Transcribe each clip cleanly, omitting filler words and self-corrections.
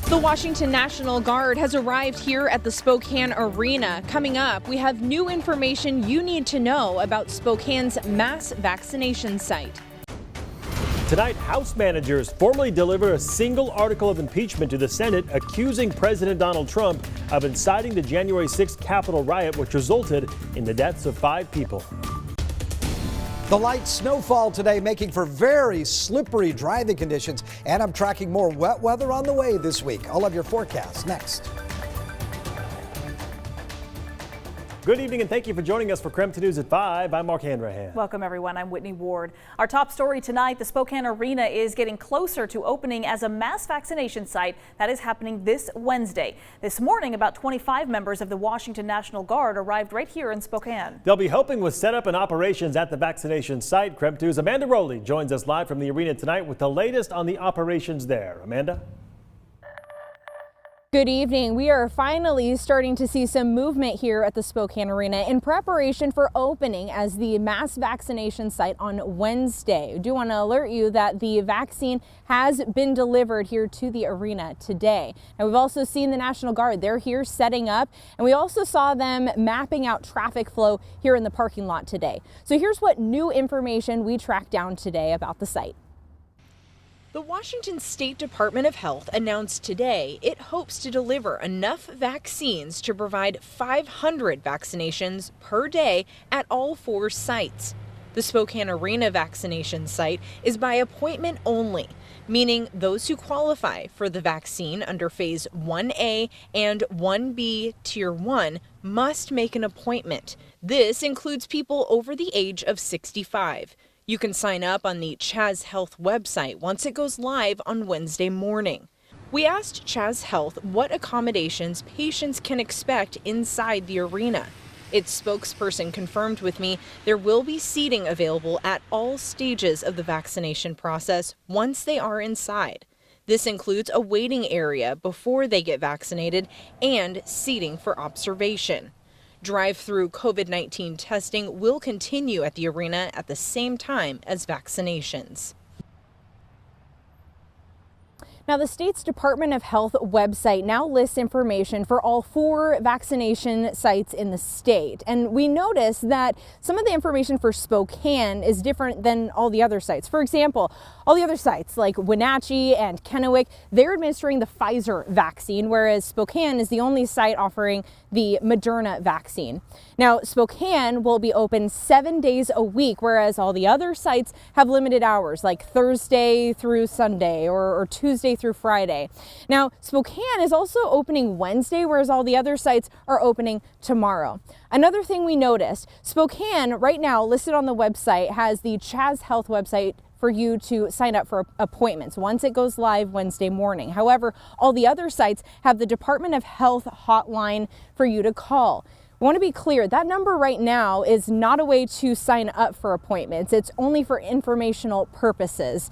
The Washington National Guard has arrived here at the Spokane Arena. Coming up, we have new information you need to know about Spokane's mass vaccination site. Tonight, House managers formally deliver a single article of impeachment to the Senate accusing President Donald Trump of inciting the January 6th Capitol riot, which resulted in the deaths of 5 people. The light snowfall today making for very slippery driving conditions, and I'm tracking more wet weather on the way this week. I'll have your forecast next. Good evening and thank you for joining us for KREM 2 News at 5. I'm Mark Hanrahan. Welcome everyone. I'm Whitney Ward. Our top story tonight, the Spokane Arena is getting closer to opening as a mass vaccination site. That is happening this Wednesday. This morning, about 25 members of the Washington National Guard arrived right here in Spokane. They'll be helping with setup and operations at the vaccination site. KREM 2's Amanda Rowley joins us live from the arena tonight with the latest on the operations there. Amanda? Good evening. We are finally starting to see some movement here at the Spokane Arena in preparation for opening as the mass vaccination site on Wednesday. I do want to alert you that the vaccine has been delivered here to the arena today. Now, we've also seen the National Guard. They're here setting up, and we also saw them mapping out traffic flow here in the parking lot today. So here's what new information we tracked down today about the site. The Washington State Department of Health announced today it hopes to deliver enough vaccines to provide 500 vaccinations per day at all 4 sites. The Spokane Arena vaccination site is by appointment only, meaning those who qualify for the vaccine under Phase 1A and 1B Tier 1 must make an appointment. This includes people over the age of 65. You can sign up on the Chaz Health website once it goes live on Wednesday morning. We asked Chaz Health what accommodations patients can expect inside the arena. Its spokesperson confirmed with me there will be seating available at all stages of the vaccination process once they are inside. This includes a waiting area before they get vaccinated and seating for observation. Drive-through COVID-19 testing will continue at the arena at the same time as vaccinations. Now, the state's Department of Health website now lists information for all 4 vaccination sites in the state. And we noticed that some of the information for Spokane is different than all the other sites. For example, all the other sites like Wenatchee and Kennewick, they're administering the Pfizer vaccine, whereas Spokane is the only site offering the Moderna vaccine. Now, Spokane will be open 7 days a week, whereas all the other sites have limited hours like Thursday through Sunday or Tuesday through Friday. Now, Spokane is also opening Wednesday, whereas all the other sites are opening tomorrow. Another thing we noticed, Spokane right now listed on the website has the Chaz Health website for you to sign up for appointments once it goes live Wednesday morning. However, all the other sites have the Department of Health hotline for you to call. I want to be clear, that number right now is not a way to sign up for appointments. It's only for informational purposes.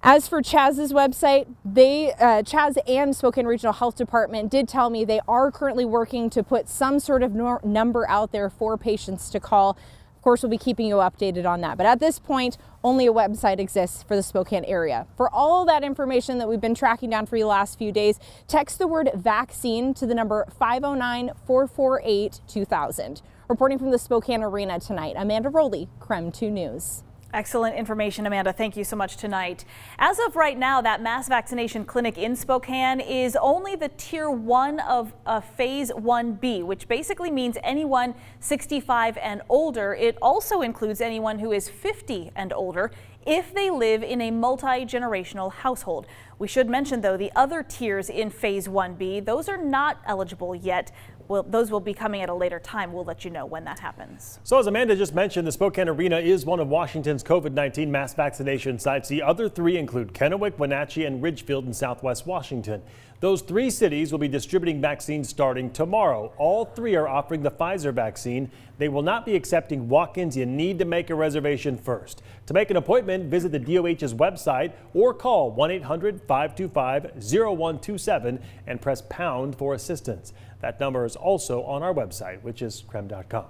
As for Chaz's website, Chaz and Spokane Regional Health Department did tell me they are currently working to put some sort of number out there for patients to call. Of course, we'll be keeping you updated on that. But at this point, only a website exists for the Spokane area. For all that information that we've been tracking down for you the last few days, text the word vaccine to the number 509-448-2000. Reporting from the Spokane Arena tonight, Amanda Rowley, KREM 2 News. Excellent information, Amanda. Thank you so much tonight. As of right now, that mass vaccination clinic in Spokane is only the Tier 1 of Phase 1B, which basically means anyone 65 and older. It also includes anyone who is 50 and older if they live in a multi-generational household. We should mention, though, the other tiers in Phase 1B, those are not eligible yet. Well, those will be coming at a later time. We'll let you know when that happens. So as Amanda just mentioned, the Spokane Arena is one of Washington's COVID-19 mass vaccination sites. The other 3 include Kennewick, Wenatchee, and Ridgefield in Southwest Washington. Those 3 cities will be distributing vaccines starting tomorrow. All 3 are offering the Pfizer vaccine. They will not be accepting walk-ins. You need to make a reservation first. To make an appointment, visit the DOH's website or call 1-800-525-0127 and press pound for assistance. That number is also on our website, which is krem.com.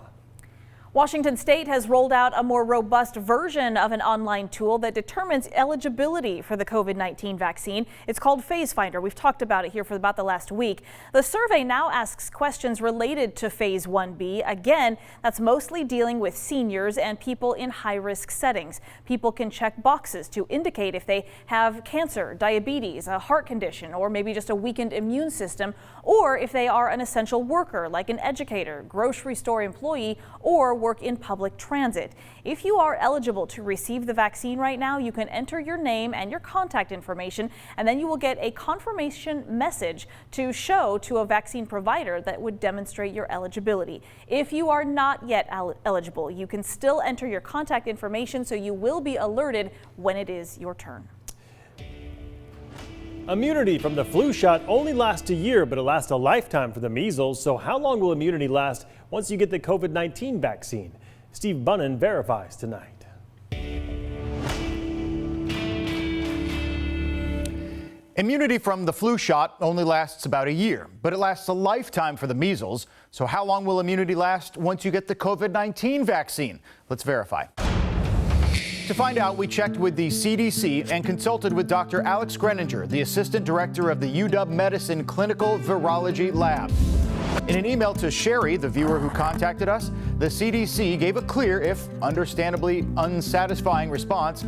Washington State has rolled out a more robust version of an online tool that determines eligibility for the COVID-19 vaccine. It's called Phase Finder. We've talked about it here for about the last week. The survey now asks questions related to Phase 1B. Again, that's mostly dealing with seniors and people in high-risk settings. People can check boxes to indicate if they have cancer, diabetes, a heart condition, or maybe just a weakened immune system, or if they are an essential worker like an educator, grocery store employee, or work in public transit. If you are eligible to receive the vaccine right now, you can enter your name and your contact information, and then you will get a confirmation message to show to a vaccine provider that would demonstrate your eligibility. If you are not yet eligible, you can still enter your contact information, so you will be alerted when it is your turn. Immunity from the flu shot only lasts a year, but it lasts a lifetime for the measles. So how long will immunity last once you get the COVID-19 vaccine? Steve Bunnan verifies tonight. Immunity from the flu shot only lasts about a year, but it lasts a lifetime for the measles. So how long will immunity last once you get the COVID-19 vaccine? Let's verify. To find out, we checked with the CDC and consulted with Dr. Alex Greninger, the assistant director of the UW Medicine Clinical Virology Lab. In an email to Sherry, the viewer who contacted us, the CDC gave a clear, if understandably unsatisfying, response.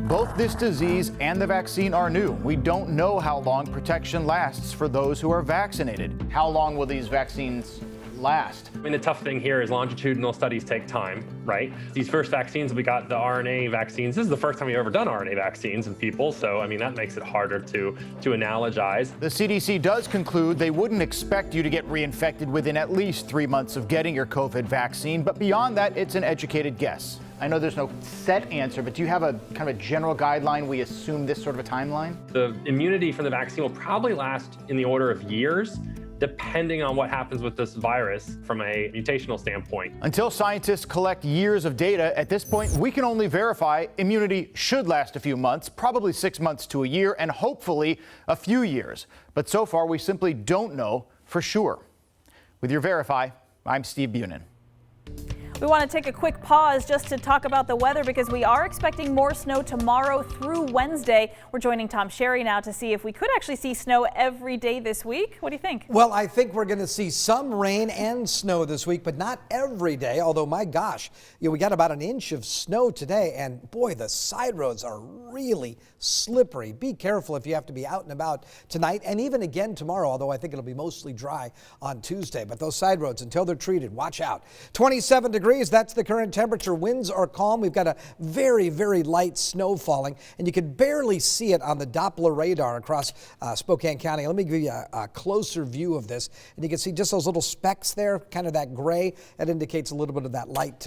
Both this disease and the vaccine are new. We don't know how long protection lasts for those who are vaccinated. How long will these vaccines last? I mean, the tough thing here is longitudinal studies take time, right? These first vaccines, we got the RNA vaccines. This is the first time we've ever done RNA vaccines in people. So, I mean, that makes it harder to analogize. The CDC does conclude they wouldn't expect you to get reinfected within at least 3 months of getting your COVID vaccine. But beyond that, it's an educated guess. I know there's no set answer, but do you have a kind of a general guideline? We assume this sort of a timeline? The immunity from the vaccine will probably last in the order of years, depending on what happens with this virus from a mutational standpoint. Until scientists collect years of data, at this point, we can only verify immunity should last a few months, probably 6 months to a year, and hopefully a few years. But so far, we simply don't know for sure. With your Verify, I'm Steve Bunin. We want to take a quick pause just to talk about the weather because we are expecting more snow tomorrow through Wednesday. We're joining Tom Sherry now to see if we could actually see snow every day this week. What do you think? Well, I think we're going to see some rain and snow this week, but not every day. Although, my gosh, we got about an inch of snow today, and boy, the side roads are really slippery. Be careful if you have to be out and about tonight and even again tomorrow, although I think it'll be mostly dry on Tuesday. But those side roads, until they're treated, watch out. 27 degrees, that's the current temperature. Winds are calm. We've got a very, very light snow falling, and you can barely see it on the Doppler radar across Spokane County. Let me give you a closer view of this, and you can see just those little specks there, kind of that gray. That indicates a little bit of that light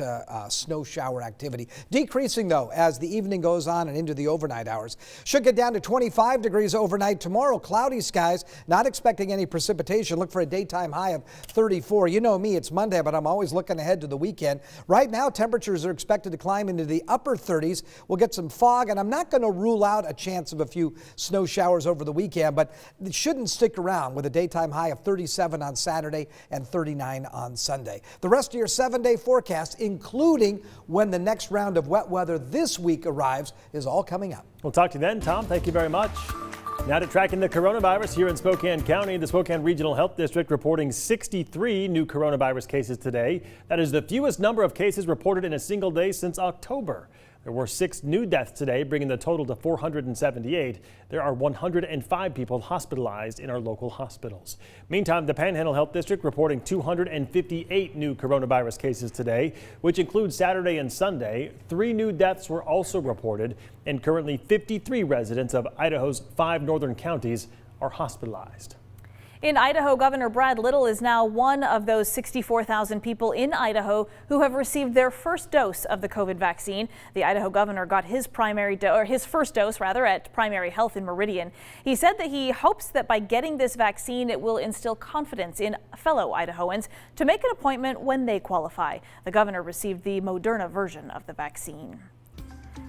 snow shower activity. Decreasing, though, as the evening goes on and into the overnight hours. Should get down to 25 degrees overnight. Tomorrow, cloudy skies, not expecting any precipitation. Look for a daytime high of 34. You know me, it's Monday, but I'm always looking ahead to the weekend. Right now, temperatures are expected to climb into the upper 30s. We'll get some fog, and I'm not going to rule out a chance of a few snow showers over the weekend, but it shouldn't stick around with a daytime high of 37 on Saturday and 39 on Sunday. The rest of your 7-day forecast, including when the next round of wet weather this week arrives, is all coming up. We'll talk to you then, Tom. Thank you very much. Now to tracking the coronavirus here in Spokane County. The Spokane Regional Health District reporting 63 new coronavirus cases today. That is the fewest number of cases reported in a single day since October. There were 6 new deaths today, bringing the total to 478. There are 105 people hospitalized in our local hospitals. Meantime, the Panhandle Health District reporting 258 new coronavirus cases today, which includes Saturday and Sunday. 3 new deaths were also reported, and currently 53 residents of Idaho's 5 northern counties are hospitalized. In Idaho, Governor Brad Little is now one of those 64,000 people in Idaho who have received their first dose of the COVID vaccine. The Idaho governor got his first dose at Primary Health in Meridian. He said that he hopes that by getting this vaccine, it will instill confidence in fellow Idahoans to make an appointment when they qualify. The governor received the Moderna version of the vaccine.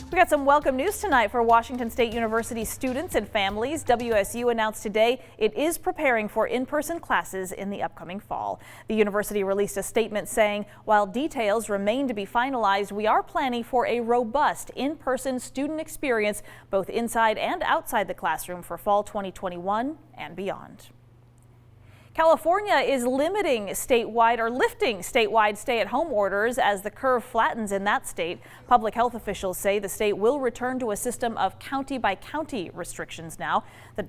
We got some welcome news tonight for Washington State University students and families. WSU announced today it is preparing for in-person classes in the upcoming fall. The university released a statement saying, while details remain to be finalized, we are planning for a robust in-person student experience both inside and outside the classroom for fall 2021 and beyond. California is lifting statewide stay-at-home orders as the curve flattens in that state. Public health officials say the state will return to a system of county-by-county restrictions now.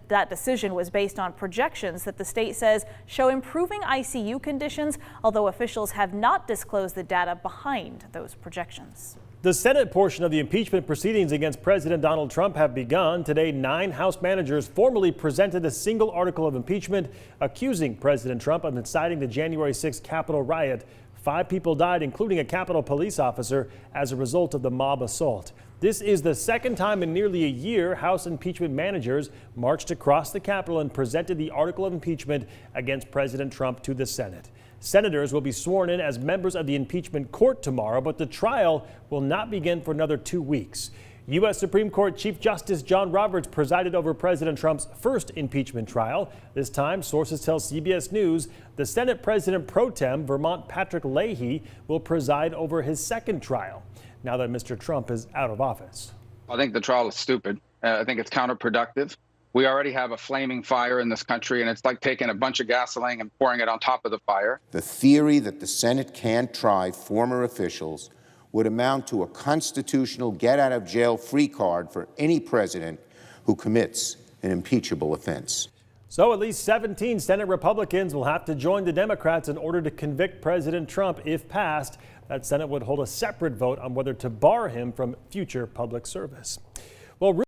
That decision was based on projections that the state says show improving ICU conditions, although officials have not disclosed the data behind those projections. The Senate portion of the impeachment proceedings against President Donald Trump have begun. Today, 9 House managers formally presented a single article of impeachment accusing President Trump of inciting the January 6th Capitol riot. 5 people died, including a Capitol police officer, as a result of the mob assault. This is the second time in nearly a year House impeachment managers marched across the Capitol and presented the article of impeachment against President Trump to the Senate. Senators will be sworn in as members of the impeachment court tomorrow, but the trial will not begin for another 2 weeks. U.S. Supreme Court Chief Justice John Roberts presided over President Trump's first impeachment trial. This time, sources tell CBS News the Senate President pro tem, Vermont Patrick Leahy, will preside over his second trial, now that Mr. Trump is out of office. I think the trial is stupid. I think it's counterproductive. We already have a flaming fire in this country, and it's like taking a bunch of gasoline and pouring it on top of the fire. The theory that the Senate can't try former officials would amount to a constitutional get-out-of-jail-free card for any president who commits an impeachable offense. So at least 17 Senate Republicans will have to join the Democrats in order to convict President Trump if passed. That Senate would hold a separate vote on whether to bar him from future public service. Well,